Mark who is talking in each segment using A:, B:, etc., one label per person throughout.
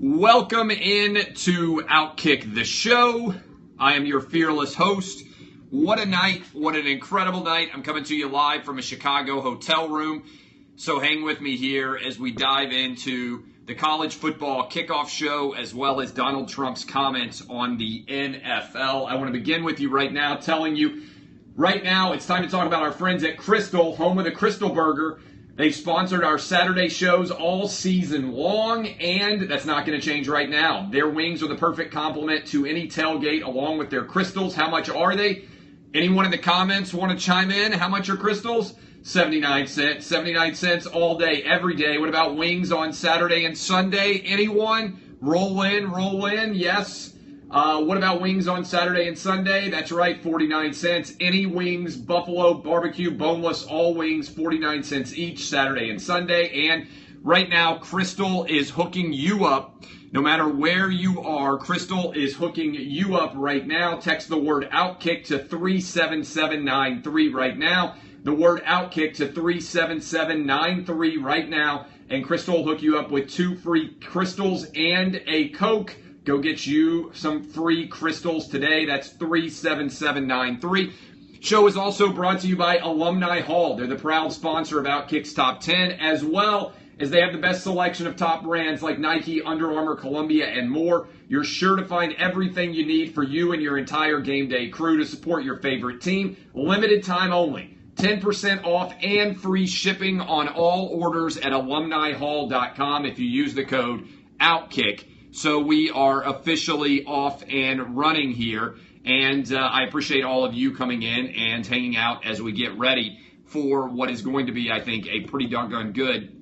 A: Welcome in to Outkick the Show. I am your fearless host. What a night. What an incredible night. I'm coming to you live from a Chicago hotel room. So hang with me here as we dive into the college football kickoff show as well as Donald Trump's comments on the NFL. I want to begin with you right now telling you right now it's time to talk about our friends at Crystal, home of the Crystal Burger. They've sponsored our Saturday shows all season long, and that's not going to change right now. Their wings are the perfect complement to any tailgate along with their Crystals. How much are they? Anyone in the comments want to chime in? How much are Crystals? 79 cents. 79 cents all day, every day. What about wings on Saturday and Sunday? Anyone? Roll in. Yes. What about wings on Saturday and Sunday? That's right, 49 cents. Any wings, buffalo, barbecue, boneless, all wings, 49 cents each, Saturday and Sunday. And right now, Crystal is hooking you up. No matter where you are, Crystal is hooking you up right now. Text the word OUTKICK to 37793 right now. The word OUTKICK to 37793 right now. And Crystal will hook you up with 2 free Crystals and a Coke. Go get you some free Crystals today. That's 37793. Show is also brought to you by Alumni Hall. They're the proud sponsor of Outkick's Top 10, as well as they have the best selection of top brands like Nike, Under Armour, Columbia, and more. You're sure to find everything you need for you and your entire game day crew to support your favorite team. Limited time only. 10% off and free shipping on all orders at alumnihall.com if you use the code OUTKICK. So we are officially off and running here, and I appreciate all of you coming in and hanging out as we get ready for what is going to be, I think, a pretty doggone good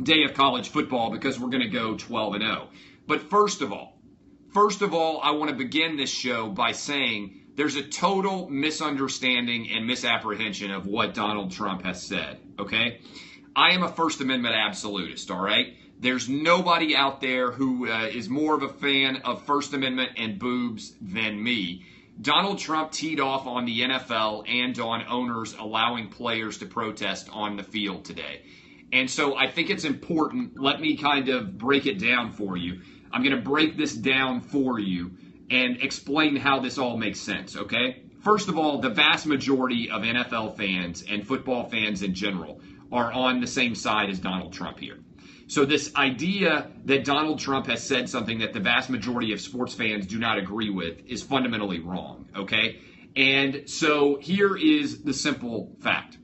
A: day of college football because we're going to go 12-0. But first of all, I want to begin this show by saying there's a total misunderstanding and misapprehension of what Donald Trump has said, okay? I am a First Amendment absolutist, all right? There's nobody out there who is more of a fan of First Amendment and boobs than me. Donald Trump teed off on the NFL and on owners allowing players to protest on the field today. And so I think it's important. Let me kind of break it down for you. I'm going to break this down for you and explain how this all makes sense, okay? First of all, the vast majority of NFL fans and football fans in general are on the same side as Donald Trump here. So this idea that Donald Trump has said something that the vast majority of sports fans do not agree with is fundamentally wrong, okay? And so here is the simple fact.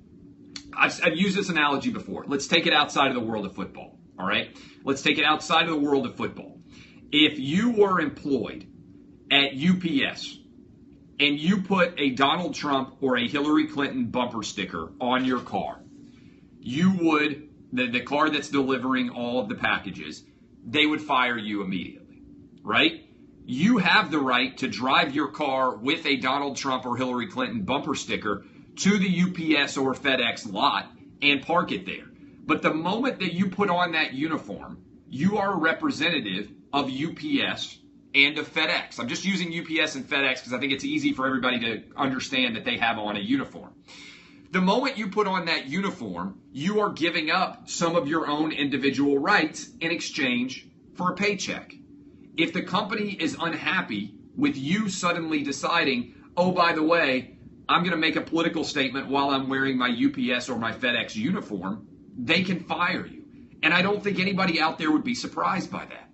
A: I've used this analogy before. Let's take it outside of the world of football, all right? Let's take it outside of the world of football. If you were employed at UPS and you put a Donald Trump or a Hillary Clinton bumper sticker on your car, you would... The car that's delivering all of the packages, they would fire you immediately, right? You have the right to drive your car with a Donald Trump or Hillary Clinton bumper sticker to the UPS or FedEx lot and park it there. But the moment that you put on that uniform, you are a representative of UPS and of FedEx. I'm just using UPS and FedEx because I think it's easy for everybody to understand that they have on a uniform. The moment you put on that uniform, you are giving up some of your own individual rights in exchange for a paycheck. If the company is unhappy with you suddenly deciding, oh, by the way, I'm going to make a political statement while I'm wearing my UPS or my FedEx uniform, they can fire you. And I don't think anybody out there would be surprised by that.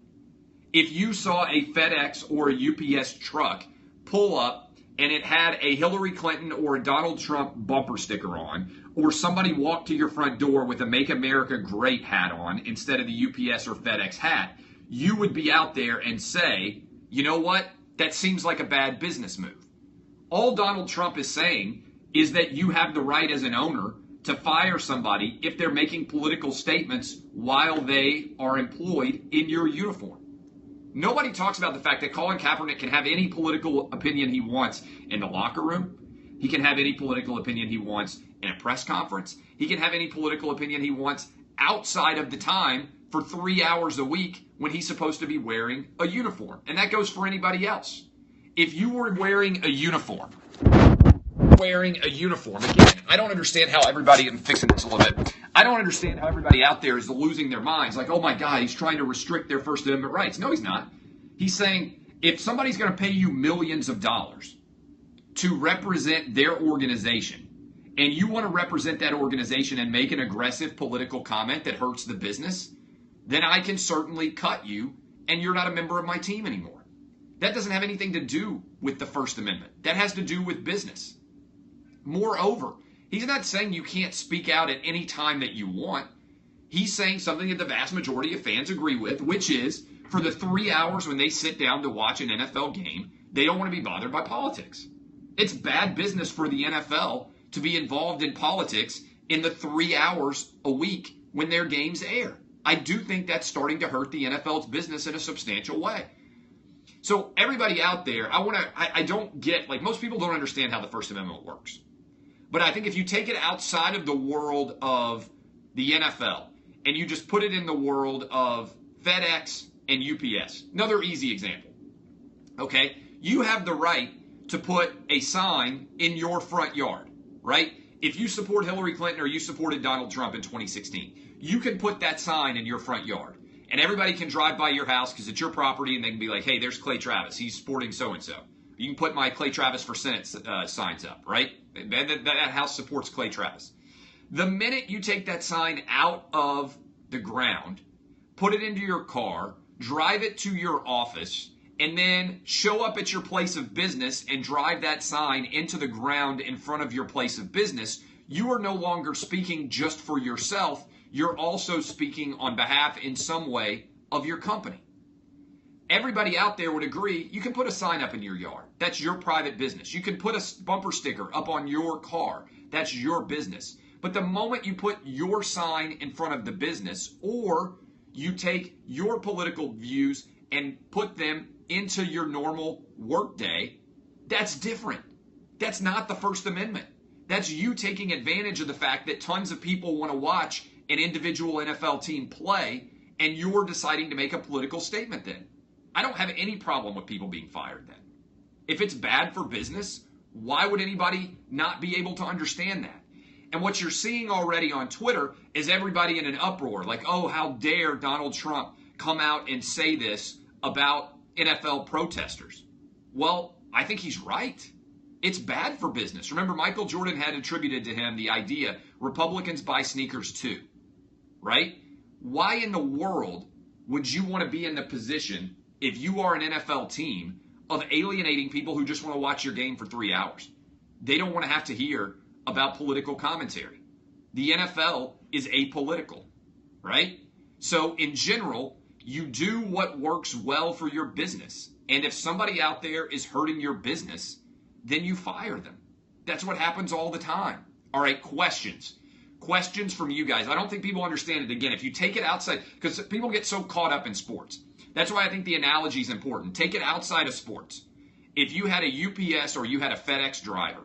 A: If you saw a FedEx or a UPS truck pull up and it had a Hillary Clinton or a Donald Trump bumper sticker on, or somebody walked to your front door with a Make America Great hat on instead of the UPS or FedEx hat, you would be out there and say, you know what? That seems like a bad business move. All Donald Trump is saying is that you have the right as an owner to fire somebody if they're making political statements while they are employed in your uniform. Nobody talks about the fact that Colin Kaepernick can have any political opinion he wants in the locker room. He can have any political opinion he wants in a press conference. He can have any political opinion he wants outside of the time for 3 hours a week when he's supposed to be wearing a uniform. And that goes for anybody else. If you were wearing a uniform, again, I don't understand how everybody, I'm fixing this a little bit. I don't understand how everybody out there is losing their minds. Like, oh my God, he's trying to restrict their First Amendment rights. No, he's not. He's saying if somebody's going to pay you millions of dollars to represent their organization, and you want to represent that organization and make an aggressive political comment that hurts the business, then I can certainly cut you and you're not a member of my team anymore. That doesn't have anything to do with the First Amendment. That has to do with business. Moreover, he's not saying you can't speak out at any time that you want. He's saying something that the vast majority of fans agree with, which is for the 3 hours when they sit down to watch an NFL game, they don't want to be bothered by politics. It's bad business for the NFL to be involved in politics in the 3 hours a week when their games air. I do think that's starting to hurt the NFL's business in a substantial way. So everybody out there, I don't get, like, most people don't understand how the First Amendment works. But I think if you take it outside of the world of the NFL and you just put it in the world of FedEx and UPS, another easy example, okay? You have the right to put a sign in your front yard, right? If you support Hillary Clinton or you supported Donald Trump in 2016, you can put that sign in your front yard. And everybody can drive by your house because it's your property and they can be like, hey, there's Clay Travis. He's supporting so-and-so. You can put my Clay Travis for Senate signs up, right? That house supports Clay Travis. The minute you take that sign out of the ground, put it into your car, drive it to your office, and then show up at your place of business and drive that sign into the ground in front of your place of business, you are no longer speaking just for yourself. You're also speaking on behalf in some way of your company. Everybody out there would agree you can put a sign up in your yard. That's your private business. You can put a bumper sticker up on your car. That's your business. But the moment you put your sign in front of the business, or you take your political views and put them into your normal workday, that's different. That's not the First Amendment. That's you taking advantage of the fact that tons of people want to watch an individual NFL team play, and you're deciding to make a political statement then. I don't have any problem with people being fired then. If it's bad for business, why would anybody not be able to understand that? And what you're seeing already on Twitter is everybody in an uproar, like, oh, how dare Donald Trump come out and say this about NFL protesters. Well, I think he's right. It's bad for business. Remember, Michael Jordan had attributed to him the idea, Republicans buy sneakers too, right? Why in the world would you want to be in the position, if you are an NFL team, of alienating people who just want to watch your game for 3 hours? They don't want to have to hear about political commentary. The NFL is apolitical, right? So in general, you do what works well for your business. And if somebody out there is hurting your business, then you fire them. That's what happens all the time. All right, questions. Questions from you guys. I don't think people understand it. Again, if you take it outside, because people get so caught up in sports. That's why I think the analogy is important. Take it outside of sports. If you had a UPS or you had a FedEx driver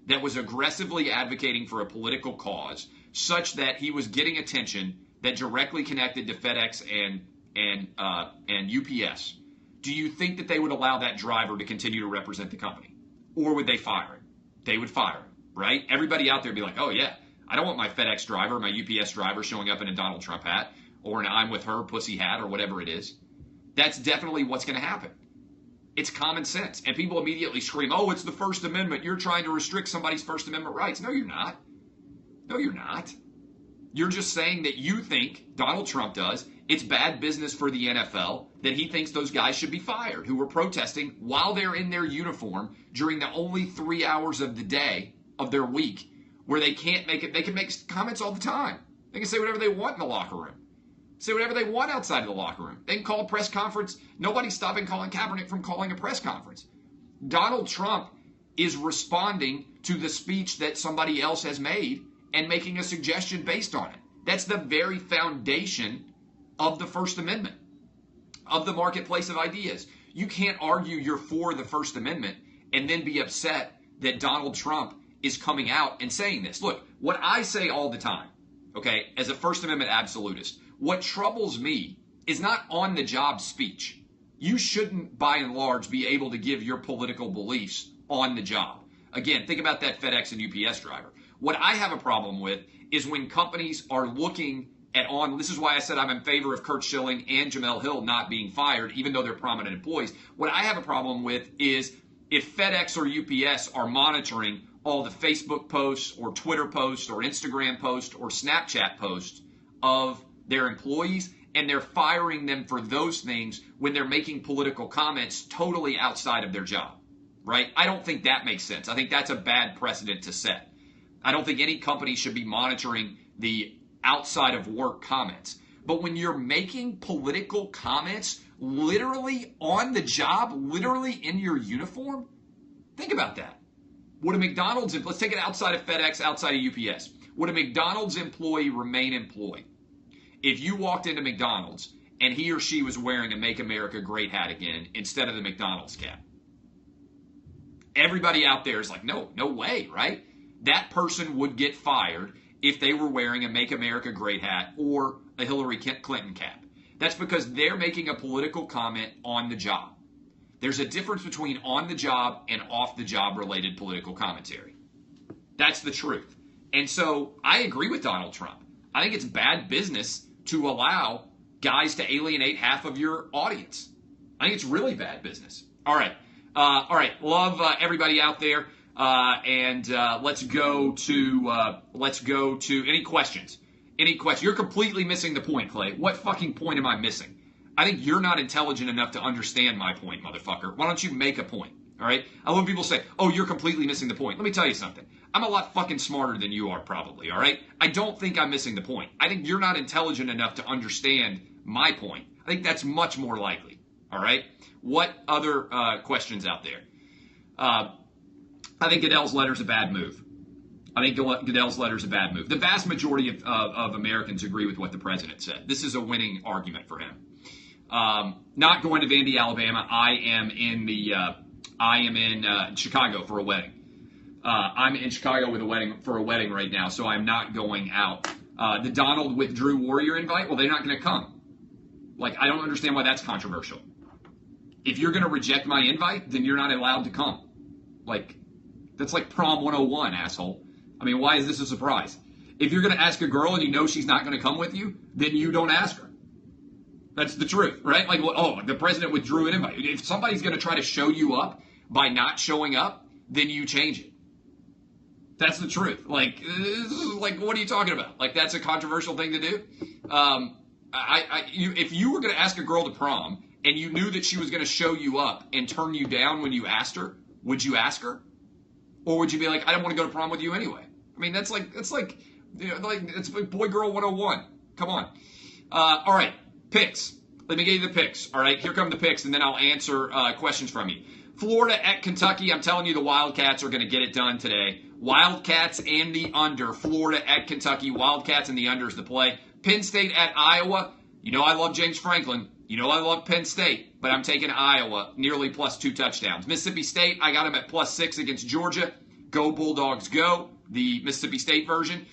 A: that was aggressively advocating for a political cause such that he was getting attention that directly connected to FedEx and UPS, do you think that they would allow that driver to continue to represent the company? Or would they fire him? They would fire him, right? Everybody out there would be like, oh yeah, I don't want my FedEx driver, my UPS driver showing up in a Donald Trump hat or an I'm with her pussy hat or whatever it is. That's definitely what's going to happen. It's common sense. And people immediately scream, oh, it's the First Amendment. You're trying to restrict somebody's First Amendment rights. No, you're not. No, you're not. You're just saying that you think, Donald Trump does, it's bad business for the NFL, that he thinks those guys should be fired who were protesting while they're in their uniform during the only 3 hours of the day of their week where they can't make it. They can make comments all the time. They can say whatever they want in the locker room. Say whatever they want outside of the locker room. They can call a press conference. Nobody's stopping Colin Kaepernick from calling a press conference. Donald Trump is responding to the speech that somebody else has made and making a suggestion based on it. That's the very foundation of the First Amendment, of the marketplace of ideas. You can't argue you're for the First Amendment and then be upset that Donald Trump is coming out and saying this. Look, what I say all the time, okay, as a First Amendment absolutist, what troubles me is not on-the-job speech. You shouldn't, by and large, be able to give your political beliefs on the job. Again, think about that FedEx and UPS driver. What I have a problem with is when companies are looking this is why I said I'm in favor of Kurt Schilling and Jamel Hill not being fired, even though they're prominent employees. What I have a problem with is if FedEx or UPS are monitoring all the Facebook posts or Twitter posts or Instagram posts or Snapchat posts of their employees, and they're firing them for those things when they're making political comments totally outside of their job, right? I don't think that makes sense. I think that's a bad precedent to set. I don't think any company should be monitoring the outside of work comments. But when you're making political comments literally on the job, literally in your uniform, think about that. Would a McDonald's, let's take it outside of FedEx, outside of UPS. Would a McDonald's employee remain employed if you walked into McDonald's and he or she was wearing a Make America Great hat again instead of the McDonald's cap? Everybody out there is like, no way, right? That person would get fired if they were wearing a Make America Great hat or a Hillary Clinton cap. That's because they're making a political comment on the job. There's a difference between on the job and off the job related political commentary. That's the truth. And so I agree with Donald Trump. I think it's bad business to allow guys to alienate half of your audience. I think it's really bad business. All right. Love everybody out there. And let's go to any questions. Any questions? You're completely missing the point, Clay. What fucking point am I missing? I think you're not intelligent enough to understand my point, motherfucker. Why don't you make a point? All right? I love when people say, oh, you're completely missing the point. Let me tell you something. I'm a lot fucking smarter than you are, probably. All right? I don't think I'm missing the point. I think you're not intelligent enough to understand my point. I think that's much more likely. All right? What other questions out there? I think Goodell's letter's a bad move. The vast majority of Americans agree with what the president said. This is a winning argument for him. Not going to Vandy, Alabama. I am in Chicago for a wedding. I'm in Chicago for a wedding right now, so I'm not going out. The Donald withdrew Warrior invite. Well, they're not going to come. Like, I don't understand why that's controversial. If you're going to reject my invite, then you're not allowed to come. Like, that's like prom 101, asshole. I mean, why is this a surprise? If you're going to ask a girl and you know she's not going to come with you, then you don't ask her. That's the truth, right? Like, oh, the president withdrew an invite. If somebody's going to try to show you up by not showing up, then you change it. That's the truth. Like, what are you talking about? Like, that's a controversial thing to do? If you were going to ask a girl to prom and you knew that she was going to show you up and turn you down when you asked her, would you ask her? Or would you be like, I don't want to go to prom with you anyway? I mean, it's boy girl 101. Come on. All right, picks. Let me give you the picks. All right, here come the picks, and then I'll answer questions from you. Florida at Kentucky. I'm telling you, the Wildcats are going to get it done today. Wildcats and the under. Florida at Kentucky. Wildcats and the under is the play. Penn State at Iowa. You know I love James Franklin. You know I love Penn State, but I'm taking Iowa, nearly plus 2 touchdowns. Mississippi State, I got them at plus 6 against Georgia. Go Bulldogs, go. The Mississippi State version.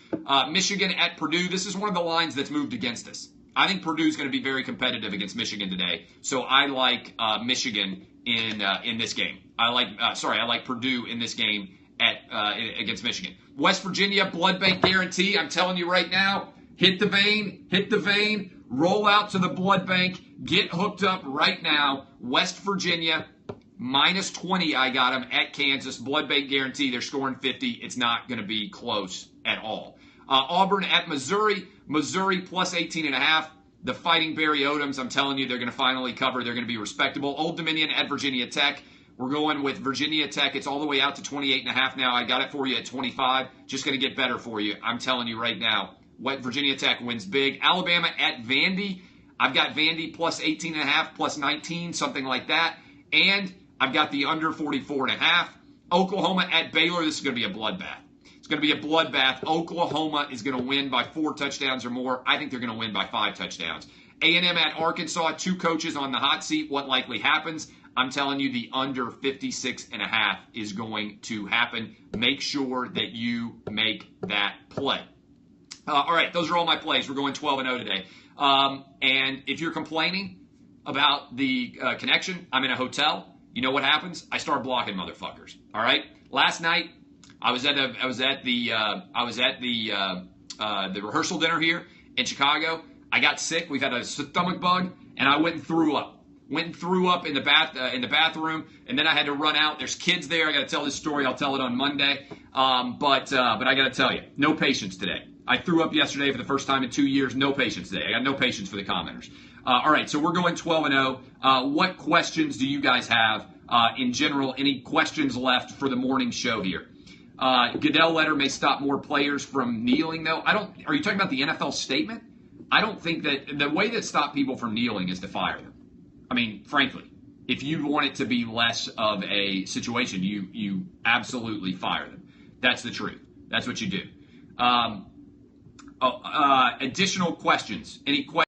A: Michigan at Purdue. This is one of the lines that's moved against us. I think Purdue's going to be very competitive against Michigan today. So I like Michigan in this game. I like Purdue in this game against Michigan. West Virginia, blood bank guarantee. I'm telling you right now, hit the vein, roll out to the blood bank, get hooked up right now. West Virginia, minus 20, I got them at Kansas. Blood bank guarantee, they're scoring 50. It's not going to be close at all. Auburn at Missouri. Missouri plus 18.5. The Fighting Barry Odoms, I'm telling you, they're going to finally cover. They're going to be respectable. Old Dominion at Virginia Tech. We're going with Virginia Tech. It's all the way out to 28.5 now. I got it for you at 25. Just going to get better for you. I'm telling you right now. What Virginia Tech wins big. Alabama at Vandy. I've got Vandy plus 18.5, plus 19, something like that. And I've got the under 44.5. Oklahoma at Baylor. This is going to be a bloodbath. It's going to be a bloodbath. Oklahoma is going to win by 4 touchdowns or more. I think they're going to win by 5 touchdowns. A&M at Arkansas. 2 coaches on the hot seat. What likely happens? I'm telling you the under 56.5 is going to happen. Make sure that you make that play. All right, those are all my plays. We're going 12-0 today. And if you're complaining about the connection, I'm in a hotel. You know what happens? I start blocking motherfuckers. All right. Last night, I was at the the rehearsal dinner here in Chicago. I got sick. We've had a stomach bug, and I went and threw up. Went and threw up in the bathroom, and then I had to run out. There's kids there. I got to tell this story. I'll tell it on Monday. But I got to tell you, no patience today. I threw up yesterday for the first time in 2 years. No patience today. I got no patience for the commenters. All right, so we're going 12-0. What questions do you guys have in general? Any questions left for the morning show here? Goodell letter may stop more players from kneeling, though. Are you talking about the NFL statement? I don't think that the way that stop people from kneeling is to fire them. I mean, frankly, if you want it to be less of a situation, you absolutely fire them. That's the truth. That's what you do. Additional questions? Any questions?